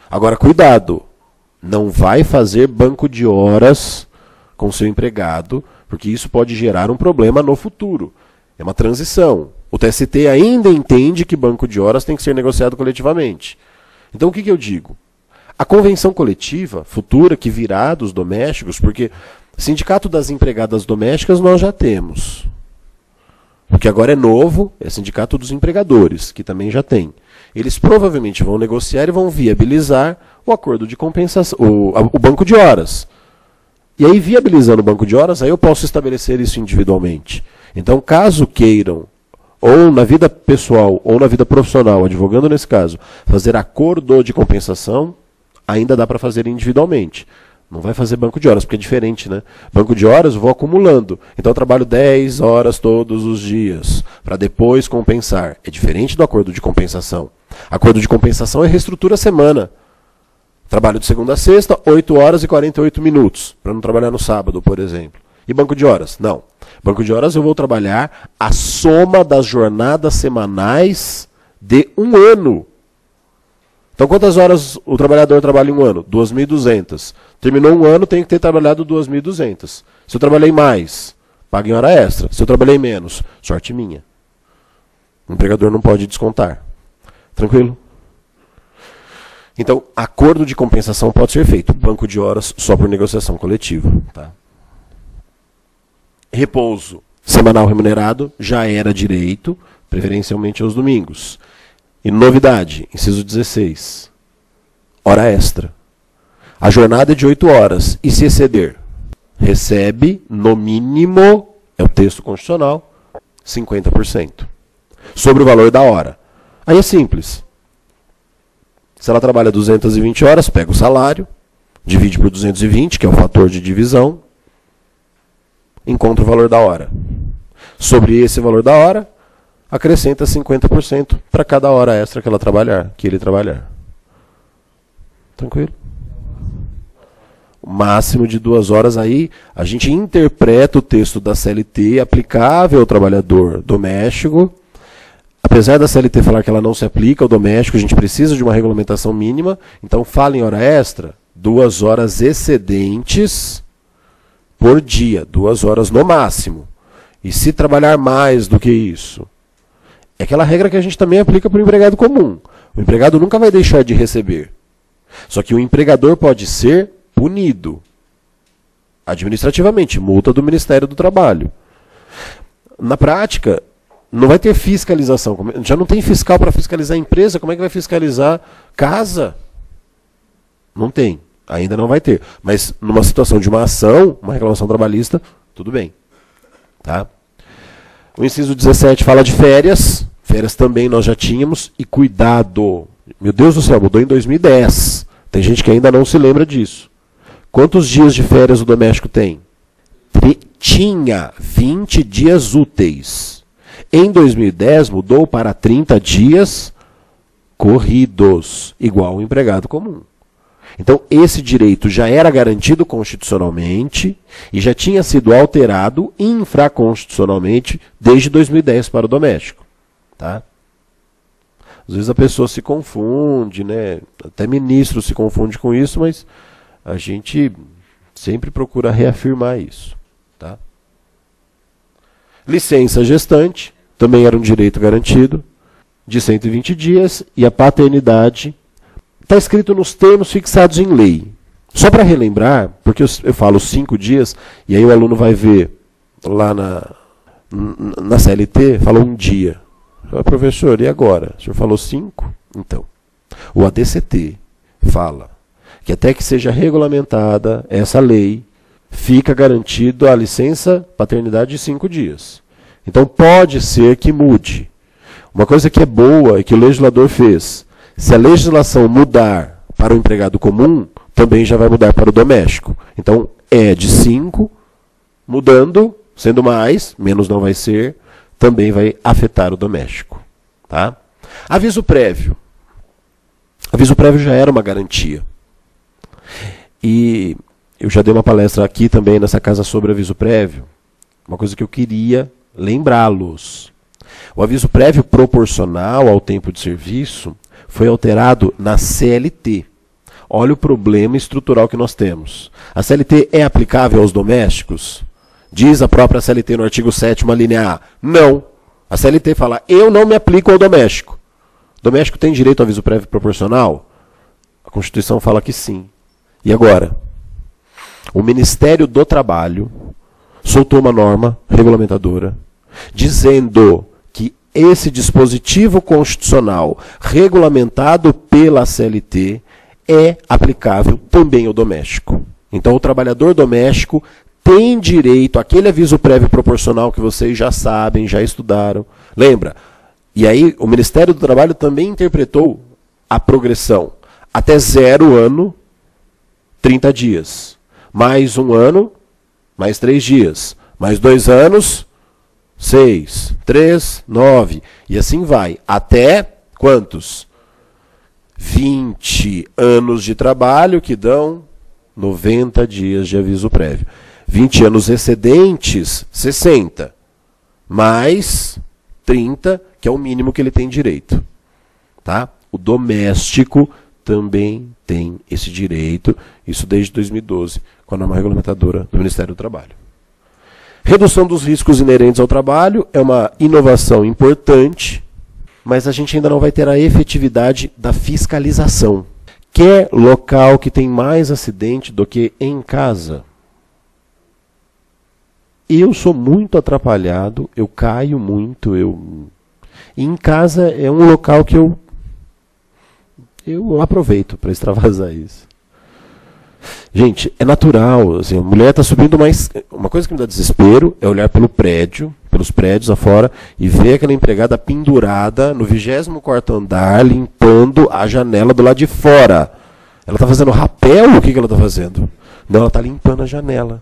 Agora, cuidado. Não vai fazer banco de horas com seu empregado, porque isso pode gerar um problema no futuro. É uma transição. O TST ainda entende que banco de horas tem que ser negociado coletivamente. Então, o que eu digo? A convenção coletiva futura que virá dos domésticos, porque sindicato das empregadas domésticas nós já temos. O que agora é novo é sindicato dos empregadores, que também já tem. Eles provavelmente vão negociar e vão viabilizar o acordo de compensação, o banco de horas. E aí, viabilizando o banco de horas, aí eu posso estabelecer isso individualmente. Então, caso queiram, ou na vida pessoal, ou na vida profissional, advogando nesse caso, fazer acordo de compensação, ainda dá para fazer individualmente. Não vai fazer banco de horas, porque é diferente, né? Banco de horas eu vou acumulando. Então eu trabalho 10 horas todos os dias, para depois compensar. É diferente do acordo de compensação. Acordo de compensação é reestrutura a semana. Trabalho de segunda a sexta, 8 horas e 48 minutos, para não trabalhar no sábado, por exemplo. E banco de horas? Não. Banco de horas eu vou trabalhar a soma das jornadas semanais de um ano. Então, quantas horas o trabalhador trabalha em um ano? 2.200. Terminou um ano, tem que ter trabalhado 2.200. Se eu trabalhei mais, paga em hora extra. Se eu trabalhei menos, sorte minha. O empregador não pode descontar. Tranquilo? Então, acordo de compensação pode ser feito. Banco de horas só por negociação coletiva. Tá? Repouso semanal remunerado já era direito, preferencialmente aos domingos. E novidade, inciso 16, hora extra. A jornada é de 8 horas, e se exceder, recebe, no mínimo, é o texto constitucional, 50%. Sobre o valor da hora. Aí é simples. Se ela trabalha 220 horas, pega o salário, divide por 220, que é o fator de divisão, encontra o valor da hora. Sobre esse valor da hora, acrescenta 50% para cada hora extra que ela trabalhar, que ele trabalhar. Tranquilo? O máximo de 2 horas aí, a gente interpreta o texto da CLT aplicável ao trabalhador doméstico. Apesar da CLT falar que ela não se aplica ao doméstico, a gente precisa de uma regulamentação mínima, então fala em hora extra, 2 horas excedentes por dia, 2 horas no máximo. E se trabalhar mais do que isso? É aquela regra que a gente também aplica para o empregado comum. O empregado nunca vai deixar de receber. Só que o empregador pode ser punido administrativamente, multa do Ministério do Trabalho. Na prática, não vai ter fiscalização. Já não tem fiscal para fiscalizar a empresa, como é que vai fiscalizar casa? Não tem, ainda não vai ter. Mas numa situação de uma ação, uma reclamação trabalhista, tudo bem. Tá? O inciso 17 fala de férias. Férias também nós já tínhamos. E cuidado, meu Deus do céu, mudou em 2010. Tem gente que ainda não se lembra disso. Quantos dias de férias o doméstico tem? Tinha 20 dias úteis. Em 2010 mudou para 30 dias corridos, igual o empregado comum. Então, esse direito já era garantido constitucionalmente e já tinha sido alterado infraconstitucionalmente desde 2010 para o doméstico. Tá? Às vezes a pessoa se confunde, né? Até ministro se confunde com isso, mas a gente sempre procura reafirmar isso. Tá? Licença gestante, também era um direito garantido, de 120 dias, e a paternidade está escrito nos termos fixados em lei. Só para relembrar, porque eu falo 5 dias, e aí o aluno vai ver lá na CLT, falou 1 dia. Fala, professor, e agora? O senhor falou 5? Então, o ADCT fala que até que seja regulamentada essa lei, fica garantido a licença paternidade de 5 dias. Então pode ser que mude. Uma coisa que é boa e que o legislador fez, se a legislação mudar para o empregado comum, também já vai mudar para o doméstico. Então é de 5, mudando, sendo mais, menos não vai ser, também vai afetar o doméstico. Tá? Aviso prévio. Aviso prévio já era uma garantia. E eu já dei uma palestra aqui também nessa casa sobre aviso prévio. Uma coisa que eu queria lembrá-los. O aviso prévio proporcional ao tempo de serviço foi alterado na CLT. Olha o problema estrutural que nós temos. A CLT é aplicável aos domésticos? Diz a própria CLT no artigo 7º, linha A. Não. A CLT fala, eu não me aplico ao doméstico. O doméstico tem direito ao aviso prévio proporcional? A Constituição fala que sim. E agora? O Ministério do Trabalho soltou uma norma regulamentadora dizendo que esse dispositivo constitucional regulamentado pela CLT é aplicável também ao doméstico. Então, o trabalhador doméstico tem direito àquele aviso prévio proporcional que vocês já sabem, já estudaram. Lembra? E aí, o Ministério do Trabalho também interpretou a progressão. Até 0 ano, 30 dias. Mais 1 ano, mais 3 dias. Mais 2 anos, 6. 3, 9. E assim vai. Até quantos? 20 anos de trabalho que dão 90 dias de aviso prévio. 20 anos excedentes, 60. Mais 30, que é o mínimo que ele tem direito. Tá? O doméstico também tem esse direito, isso desde 2012, com a norma regulamentadora do Ministério do Trabalho. Redução dos riscos inerentes ao trabalho é uma inovação importante, mas a gente ainda não vai ter a efetividade da fiscalização. Quer local que tem mais acidente do que em casa? eu sou muito atrapalhado, eu caio muito, E em casa é um local que eu aproveito para extravasar isso. Gente, é natural, assim, a mulher está subindo mais. Uma coisa que me dá desespero é olhar pelos prédios afora, e ver aquela empregada pendurada no 24º andar, limpando a janela do lado de fora. Ela está fazendo rapel? O que ela está fazendo? Não, ela está limpando a janela.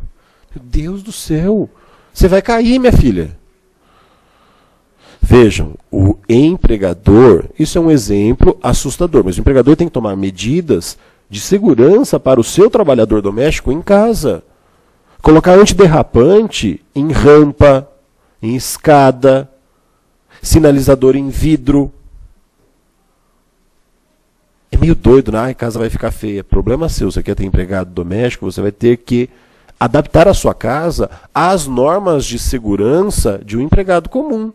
Meu Deus do céu! Você vai cair, minha filha. Vejam, o empregador, isso é um exemplo assustador, mas o empregador tem que tomar medidas de segurança para o seu trabalhador doméstico em casa. Colocar antiderrapante em rampa, em escada, sinalizador em vidro. É meio doido, né? A casa vai ficar feia. Problema seu, você quer ter empregado doméstico, você vai ter que adaptar a sua casa às normas de segurança de um empregado comum.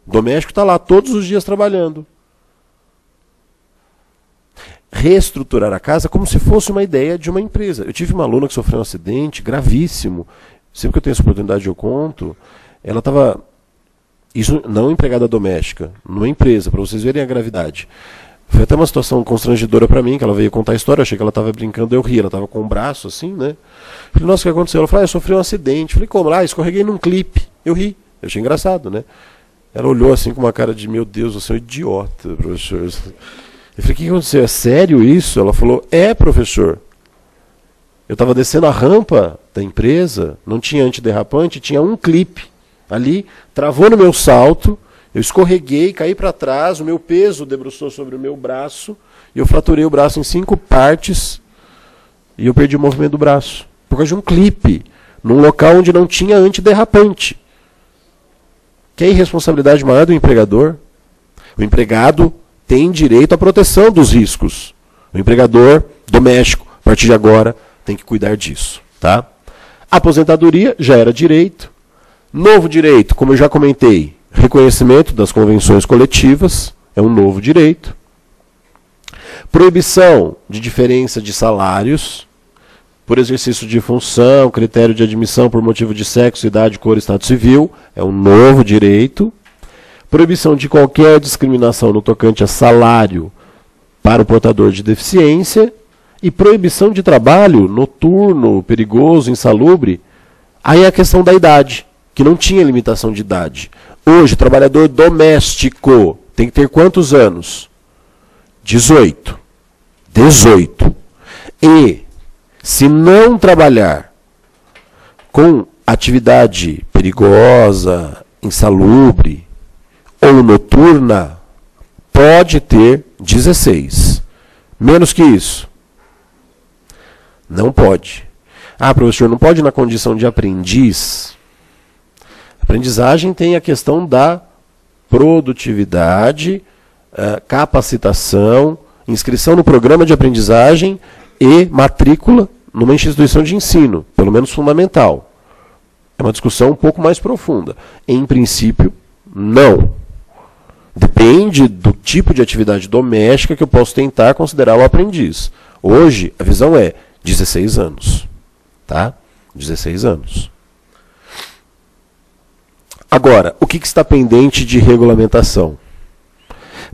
O doméstico está lá todos os dias trabalhando. Reestruturar a casa como se fosse uma ideia de uma empresa. Eu tive uma aluna que sofreu um acidente gravíssimo. Sempre que eu tenho essa oportunidade eu conto. Ela estava... Isso não empregada doméstica, numa empresa, para vocês verem a gravidade. Foi até uma situação constrangedora para mim, que ela veio contar a história, eu achei que ela estava brincando, eu ri. Ela estava com o braço assim, né? Falei, nossa, o que aconteceu? Ela falou, eu sofri um acidente. Falei, como? Escorreguei num clipe. Eu ri. Eu achei engraçado, né? Ela olhou assim com uma cara de, meu Deus, você é um idiota, professor. Eu falei, o que aconteceu? É sério isso? Ela falou, professor. Eu estava descendo a rampa da empresa, não tinha antiderrapante, tinha um clipe ali, travou no meu salto, eu escorreguei, caí para trás, o meu peso debruçou sobre o meu braço, e eu fraturei o braço em 5 partes, e eu perdi o movimento do braço. Por causa de um clipe, num local onde não tinha antiderrapante. Que é a irresponsabilidade maior do empregador. O empregado tem direito à proteção dos riscos. O empregador doméstico, a partir de agora, tem que cuidar disso. Tá? Aposentadoria já era direito. Novo direito, como eu já comentei, reconhecimento das convenções coletivas, é um novo direito. Proibição de diferença de salários por exercício de função, critério de admissão por motivo de sexo, idade, cor, estado civil, é um novo direito. Proibição de qualquer discriminação no tocante a salário para o portador de deficiência e proibição de trabalho noturno, perigoso, insalubre. Aí é a questão da idade, que não tinha limitação de idade. Hoje, trabalhador doméstico tem que ter quantos anos? 18. 18. E, se não trabalhar com atividade perigosa, insalubre, ou noturna, pode ter 16. Menos que isso? Não pode. Professor, não pode na condição de aprendiz? Aprendizagem tem a questão da produtividade, capacitação, inscrição no programa de aprendizagem e matrícula numa instituição de ensino, pelo menos fundamental. É uma discussão um pouco mais profunda. Em princípio, não. Depende do tipo de atividade doméstica que eu posso tentar considerar o aprendiz. Hoje, a visão é 16 anos. Tá? 16 anos. Agora, o que está pendente de regulamentação?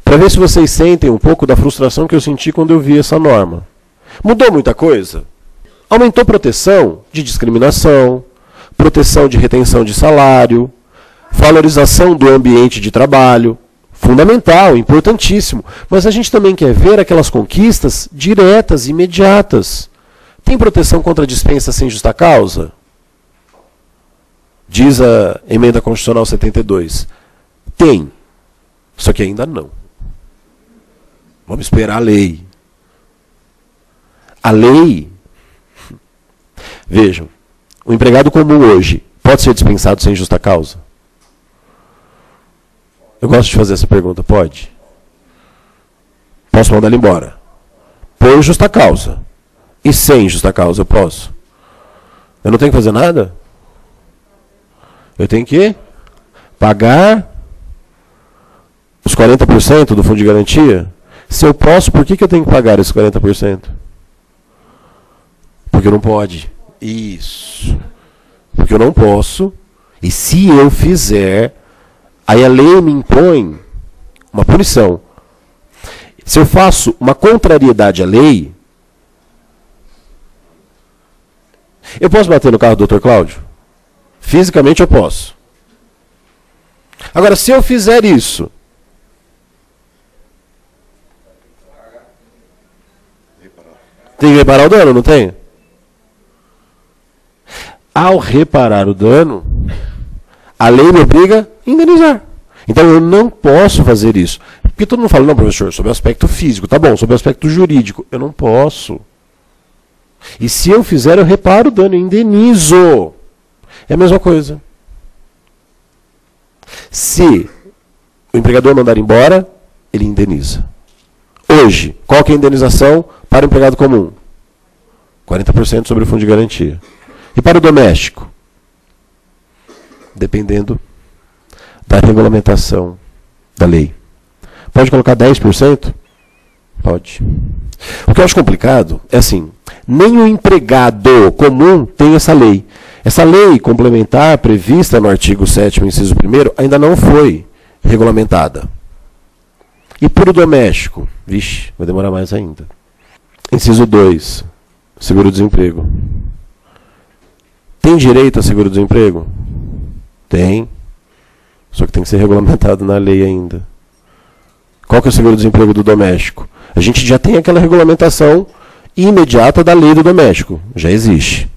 Para ver se vocês sentem um pouco da frustração que eu senti quando eu vi essa norma. Mudou muita coisa? Aumentou proteção de discriminação, proteção de retenção de salário, valorização do ambiente de trabalho. Fundamental, importantíssimo. Mas a gente também quer ver aquelas conquistas diretas, imediatas. Tem proteção contra a dispensa sem justa causa? Diz a Emenda Constitucional 72. Tem. Só que ainda não. Vamos esperar a lei. A lei... Vejam, o empregado comum hoje pode ser dispensado sem justa causa? Eu gosto de fazer essa pergunta, pode? Posso mandar ele embora? Por justa causa. E sem justa causa, eu posso? Eu não tenho que fazer nada? Eu tenho que pagar os 40% do fundo de garantia? Se eu posso, por que eu tenho que pagar esses 40%? Porque não pode. Isso. Porque eu não posso E se eu fizer, aí a lei me impõe uma punição. Se eu faço uma contrariedade à lei, eu posso bater no carro do Dr. Cláudio? Fisicamente eu posso. Agora, se eu fizer isso, tem que reparar o dano, não tem? Ao reparar o dano, a lei me obriga a indenizar. Então eu não posso fazer isso. Porque todo mundo fala, não, professor, sobre o aspecto físico, tá bom, sobre o aspecto jurídico, eu não posso. E se eu fizer, eu reparo o dano, eu indenizo. É a mesma coisa. Se o empregador mandar embora, ele indeniza. Hoje, qual que é a indenização para o empregado comum? 40% sobre o fundo de garantia. E para o doméstico? Dependendo da regulamentação da lei. Pode colocar 10%? Pode. O que eu acho complicado é assim, nem o empregado comum tem essa lei. Essa lei complementar prevista no artigo 7º, inciso 1º, ainda não foi regulamentada. E para o doméstico? Vixe, vai demorar mais ainda. Inciso 2, seguro-desemprego. Tem direito a seguro-desemprego? Tem. Só que tem que ser regulamentado na lei ainda. Qual que é o seguro-desemprego do doméstico? A gente já tem aquela regulamentação imediata da lei do doméstico. Já existe.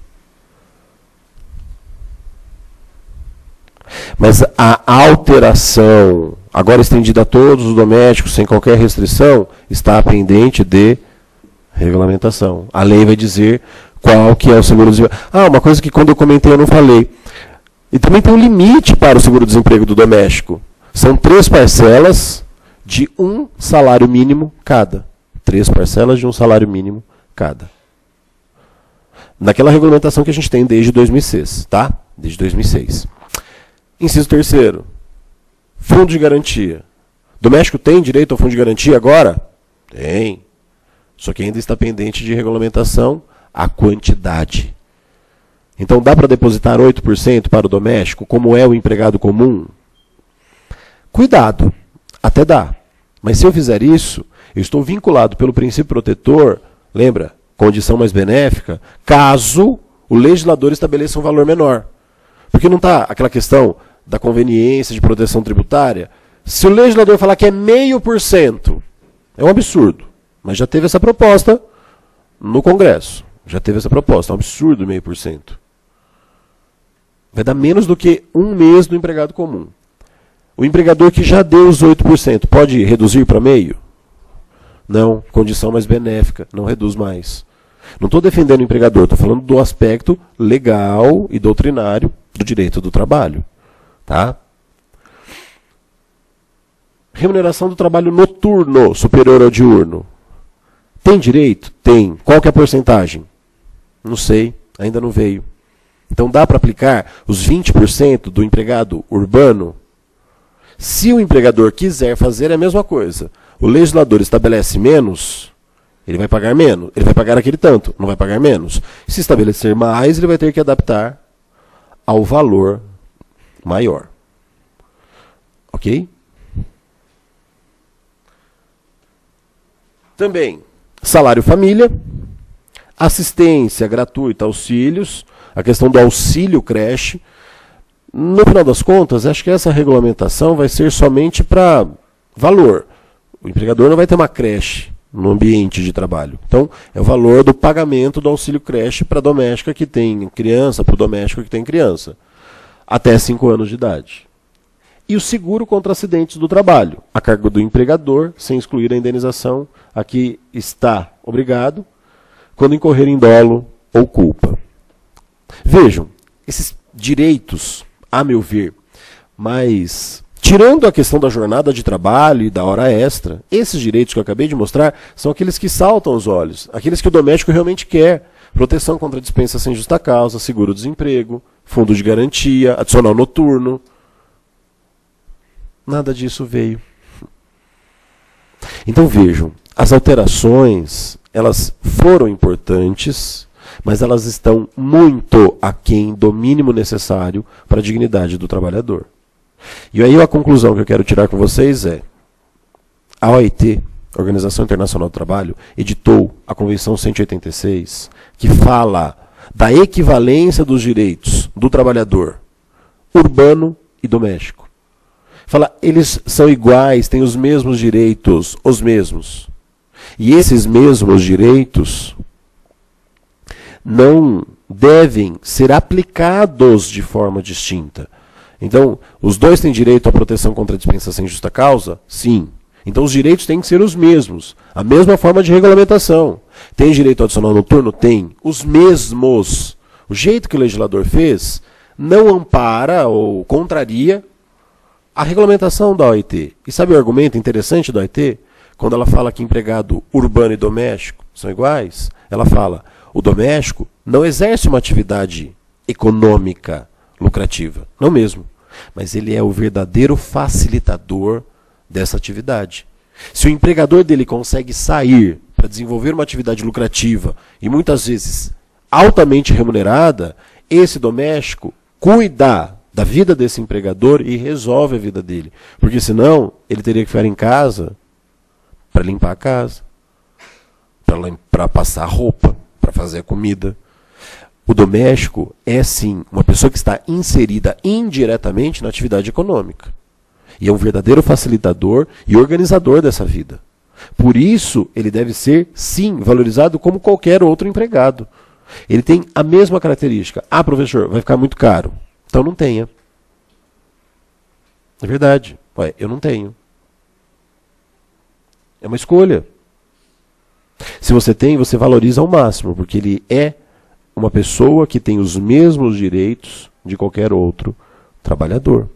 Mas a alteração, agora estendida a todos os domésticos, sem qualquer restrição, está pendente de regulamentação. A lei vai dizer qual que é o seguro-desemprego. Uma coisa que quando eu comentei eu não falei. E também tem um limite para o seguro-desemprego do doméstico. São 3 parcelas de um salário mínimo cada. 3 parcelas de um salário mínimo cada. Naquela regulamentação que a gente tem desde 2006, tá? Desde 2006. Inciso 3º. Fundo de garantia. Doméstico tem direito ao fundo de garantia agora? Tem. Só que ainda está pendente de regulamentação a quantidade. Então dá para depositar 8% para o doméstico, como é o empregado comum? Cuidado, até dá. Mas se eu fizer isso, eu estou vinculado pelo princípio protetor, lembra, condição mais benéfica, caso o legislador estabeleça um valor menor. Porque não está aquela questão da conveniência de proteção tributária? Se o legislador falar que é 0,5%, é um absurdo. Mas já teve essa proposta no Congresso. Já teve essa proposta, é um absurdo 0,5%. Vai dar menos do que um mês do empregado comum. O empregador que já deu os 8%, pode reduzir para meio? Não, condição mais benéfica, não reduz mais. Não estou defendendo o empregador, estou falando do aspecto legal e doutrinário do direito do trabalho. Tá? Remuneração do trabalho noturno superior ao diurno. Tem direito? Tem. Qual que é a porcentagem? Não sei, ainda não veio. Então dá para aplicar os 20% do empregado urbano? Se o empregador quiser fazer a mesma coisa, o legislador estabelece menos, ele vai pagar menos. Ele vai pagar aquele tanto, não vai pagar menos. Se estabelecer mais, ele vai ter que adaptar ao valor maior. Ok? Também, salário família, assistência gratuita aos filhos, a questão do auxílio creche. No final das contas, acho que essa regulamentação vai ser somente para valor. O empregador não vai ter uma creche no ambiente de trabalho. Então, é o valor do pagamento do auxílio creche para a doméstica que tem criança, para o doméstico que tem criança, até 5 anos de idade. E o seguro contra acidentes do trabalho, a cargo do empregador, sem excluir a indenização, a que está obrigado, quando incorrer em dolo ou culpa. Vejam, esses direitos, a meu ver, mas tirando a questão da jornada de trabalho e da hora extra, esses direitos que eu acabei de mostrar são aqueles que saltam aos olhos, aqueles que o doméstico realmente quer. Proteção contra dispensa sem justa causa, seguro-desemprego, fundo de garantia, adicional noturno. Nada disso veio. Então vejam, as alterações, elas foram importantes, mas elas estão muito aquém do mínimo necessário para a dignidade do trabalhador. E aí a conclusão que eu quero tirar com vocês é: a OIT, Organização Internacional do Trabalho, editou a Convenção 186, que fala da equivalência dos direitos do trabalhador urbano e doméstico. Fala, eles são iguais, têm os mesmos direitos, os mesmos. E esses mesmos direitos não devem ser aplicados de forma distinta. Então, os dois têm direito à proteção contra a dispensação sem justa causa? Sim. Então, os direitos têm que ser os mesmos. A mesma forma de regulamentação. Tem direito adicional noturno? Tem. Os mesmos. O jeito que o legislador fez não ampara ou contraria a regulamentação da OIT. E sabe o argumento interessante da OIT? Quando ela fala que empregado urbano e doméstico são iguais, ela fala: o doméstico não exerce uma atividade econômica lucrativa. Não mesmo. Mas ele é o verdadeiro facilitador dessa atividade. Se o empregador dele consegue sair para desenvolver uma atividade lucrativa e muitas vezes altamente remunerada, esse doméstico cuida da vida desse empregador e resolve a vida dele. Porque senão ele teria que ficar em casa para limpar a casa, para passar roupa, para fazer a comida. O doméstico é, sim, uma pessoa que está inserida indiretamente na atividade econômica. E é um verdadeiro facilitador e organizador dessa vida. Por isso, ele deve ser, sim, valorizado como qualquer outro empregado. Ele tem a mesma característica. Ah, professor, vai ficar muito caro. Então não tenha. É verdade. Ué, eu não tenho. É uma escolha. Se você tem, você valoriza ao máximo, porque ele é uma pessoa que tem os mesmos direitos de qualquer outro trabalhador.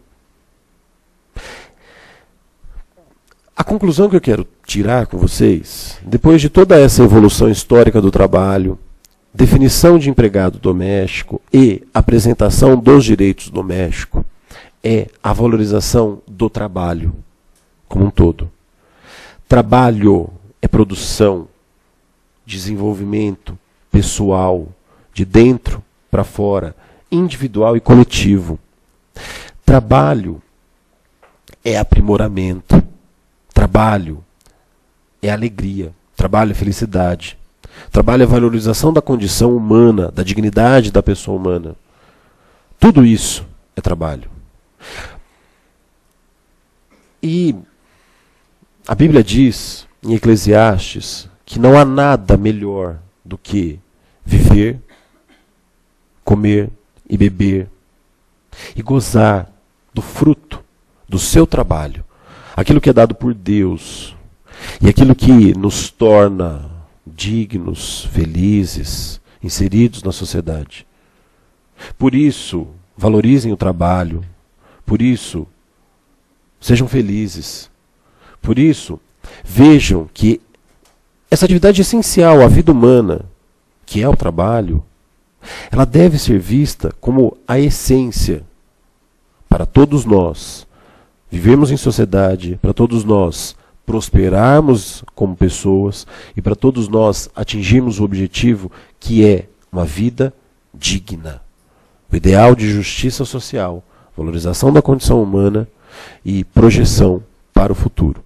A conclusão que eu quero tirar com vocês, depois de toda essa evolução histórica do trabalho, definição de empregado doméstico e apresentação dos direitos domésticos, é a valorização do trabalho como um todo. Trabalho é produção, desenvolvimento pessoal, de dentro para fora, individual e coletivo. Trabalho é aprimoramento. Trabalho é alegria. Trabalho é felicidade. Trabalho é valorização da condição humana, da dignidade da pessoa humana. Tudo isso é trabalho. E a Bíblia diz, em Eclesiastes, que não há nada melhor do que viver, comer e beber e gozar do fruto do seu trabalho, aquilo que é dado por Deus e aquilo que nos torna dignos, felizes, inseridos na sociedade. Por isso, valorizem o trabalho. Por isso, sejam felizes. Por isso, vejam que essa atividade essencial à vida humana, que é o trabalho, ela deve ser vista como a essência para todos nós vivermos em sociedade, para todos nós prosperarmos como pessoas e para todos nós atingirmos o objetivo que é uma vida digna. O ideal de justiça social, valorização da condição humana e projeção para o futuro.